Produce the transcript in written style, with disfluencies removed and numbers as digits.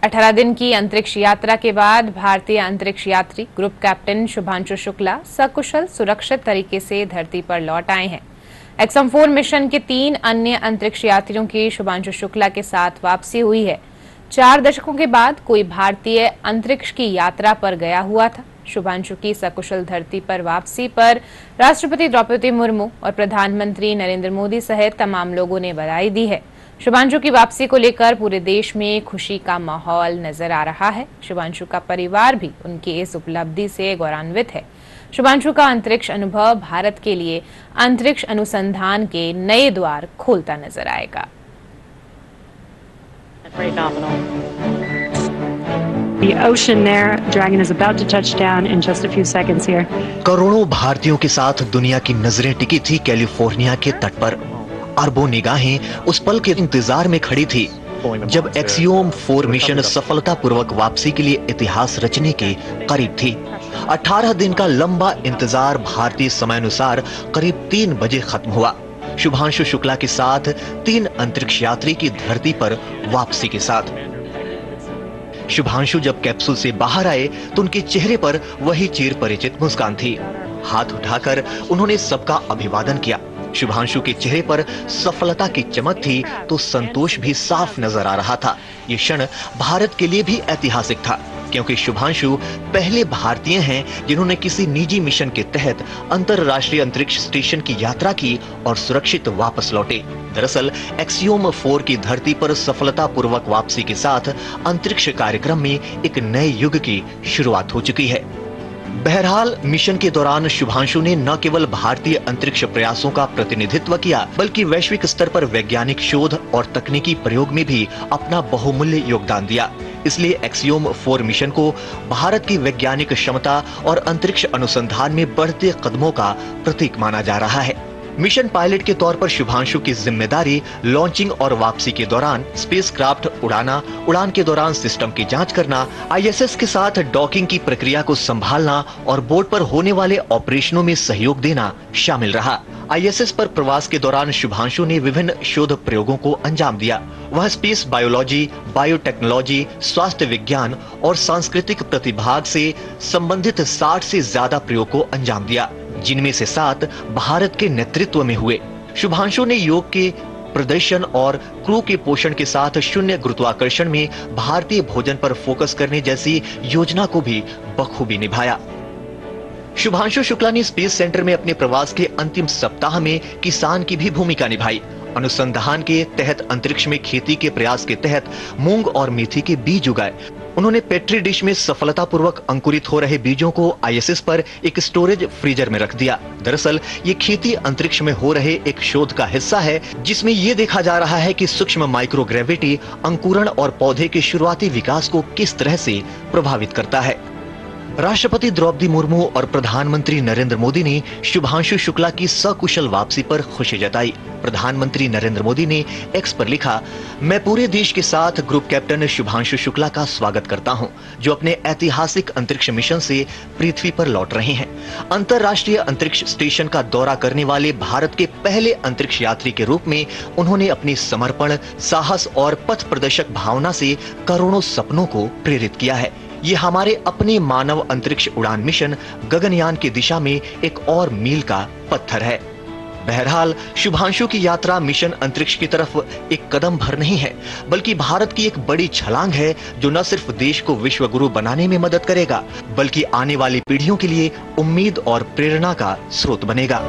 18 दिन की अंतरिक्ष यात्रा के बाद भारतीय अंतरिक्ष यात्री ग्रुप कैप्टन शुभांशु शुक्ला सकुशल सुरक्षित तरीके से धरती पर लौट आए हैं। एक्सम-4 मिशन के 3 अन्य अंतरिक्ष यात्रियों की शुभांशु शुक्ला के साथ वापसी हुई है। 4 दशकों के बाद कोई भारतीय अंतरिक्ष की यात्रा पर गया हुआ था। शुभांशु की सकुशल धरती पर वापसी पर राष्ट्रपति द्रौपदी मुर्मू और प्रधानमंत्री नरेंद्र मोदी सहित तमाम लोगों ने बधाई दी है। शुभांशु की वापसी को लेकर पूरे देश में खुशी का माहौल नजर आ रहा है। शुभांशु का परिवार भी उनकी इस उपलब्धि से गौरवान्वित है। शुभांशु का अंतरिक्ष अनुभव भारत के लिए अंतरिक्ष अनुसंधान के नए द्वार खोलता नजर आएगा। The ocean there, Dragon is about to touch down in just a few seconds here. करोड़ों भारतीयों के साथ दुनिया की नजरें टिकी थी कैलिफोर्निया के तट पर। अरबों निगाहें उस पल के इंतजार में खड़ी थी जब एक्सियोम-4 मिशन सफलतापूर्वक वापसी के लिए इतिहास रचने के करीब थी। 18 दिन का लंबा इंतजार भारतीय समयानुसार करीब 3 बजे खत्म हुआ। शुभांशु शुक्ला के साथ 3 अंतरिक्ष यात्री की धरती पर वापसी के साथ। शुभांशु जब कैप्सूल से बाहर आए तो उनके चेहरे पर वही चिर परिचित मुस्कान थी। हाथ उठाकर उन्होंने सबका अभिवादन किया। शुभांशु के चेहरे पर सफलता की चमक थी तो संतोष भी साफ नजर आ रहा था। ये क्षण भारत के लिए भी ऐतिहासिक था क्योंकि शुभांशु पहले भारतीय हैं जिन्होंने किसी निजी मिशन के तहत अंतरराष्ट्रीय अंतरिक्ष स्टेशन की यात्रा की और सुरक्षित वापस लौटे। दरअसल एक्सियोम-4 की धरती पर सफलतापूर्वक वापसी के साथ अंतरिक्ष कार्यक्रम में एक नए युग की शुरुआत हो चुकी है। बहरहाल मिशन के दौरान शुभांशु ने न केवल भारतीय अंतरिक्ष प्रयासों का प्रतिनिधित्व किया बल्कि वैश्विक स्तर पर वैज्ञानिक शोध और तकनीकी प्रयोग में भी अपना बहुमूल्य योगदान दिया। इसलिए एक्सियोम-4 मिशन को भारत की वैज्ञानिक क्षमता और अंतरिक्ष अनुसंधान में बढ़ते कदमों का प्रतीक माना जा रहा है। मिशन पायलट के तौर पर शुभांशु की जिम्मेदारी लॉन्चिंग और वापसी के दौरान स्पेसक्राफ्ट उड़ान के दौरान सिस्टम की जांच करना, आईएसएस के साथ डॉकिंग की प्रक्रिया को संभालना और बोर्ड पर होने वाले ऑपरेशनों में सहयोग देना शामिल रहा। आईएसएस पर प्रवास के दौरान शुभांशु ने विभिन्न शोध प्रयोगों को अंजाम दिया। वह स्पेस बायोलॉजी, बायोटेक्नोलॉजी, स्वास्थ्य विज्ञान और सांस्कृतिक प्रतिभाग से संबंधित 60 से ज्यादा प्रयोग को अंजाम दिया, जिनमें से 7 भारत के नेतृत्व में हुए। शुभांशु ने योग के प्रदर्शन और क्रू के पोषण के साथ शून्य गुरुत्वाकर्षण में भारतीय भोजन पर फोकस करने जैसी योजना को भी बखूबी निभाया। शुभांशु शुक्ला ने स्पेस सेंटर में अपने प्रवास के अंतिम सप्ताह में किसान की भी भूमिका निभाई। अनुसंधान के तहत अंतरिक्ष में खेती के प्रयास के तहत मूंग और मेथी के बीज उगाए। उन्होंने पेट्री डिश में सफलतापूर्वक अंकुरित हो रहे बीजों को आईएसएस पर एक स्टोरेज फ्रीजर में रख दिया। दरअसल ये खेती अंतरिक्ष में हो रहे एक शोध का हिस्सा है जिसमें ये देखा जा रहा है कि सूक्ष्म माइक्रोग्रेविटी अंकुरण और पौधे के शुरुआती विकास को किस तरह से प्रभावित करता है। राष्ट्रपति द्रौपदी मुर्मू और प्रधानमंत्री नरेंद्र मोदी ने शुभांशु शुक्ला की सकुशल वापसी पर खुशी जताई। प्रधानमंत्री नरेंद्र मोदी ने एक्स पर लिखा, मैं पूरे देश के साथ ग्रुप कैप्टन शुभांशु शुक्ला का स्वागत करता हूं, जो अपने ऐतिहासिक अंतरिक्ष मिशन से पृथ्वी पर लौट रहे हैं। अंतरराष्ट्रीय अंतरिक्ष स्टेशन का दौरा करने वाले भारत के पहले अंतरिक्ष यात्री के रूप में उन्होंने अपनी समर्पण, साहस और पथ प्रदर्शक भावना से करोड़ों सपनों को प्रेरित किया है। ये हमारे अपने मानव अंतरिक्ष उड़ान मिशन गगनयान की दिशा में एक और मील का पत्थर है। बहरहाल शुभांशु की यात्रा मिशन अंतरिक्ष की तरफ एक कदम भर नहीं है बल्कि भारत की एक बड़ी छलांग है जो न सिर्फ देश को विश्व गुरु बनाने में मदद करेगा बल्कि आने वाली पीढ़ियों के लिए उम्मीद और प्रेरणा का स्रोत बनेगा।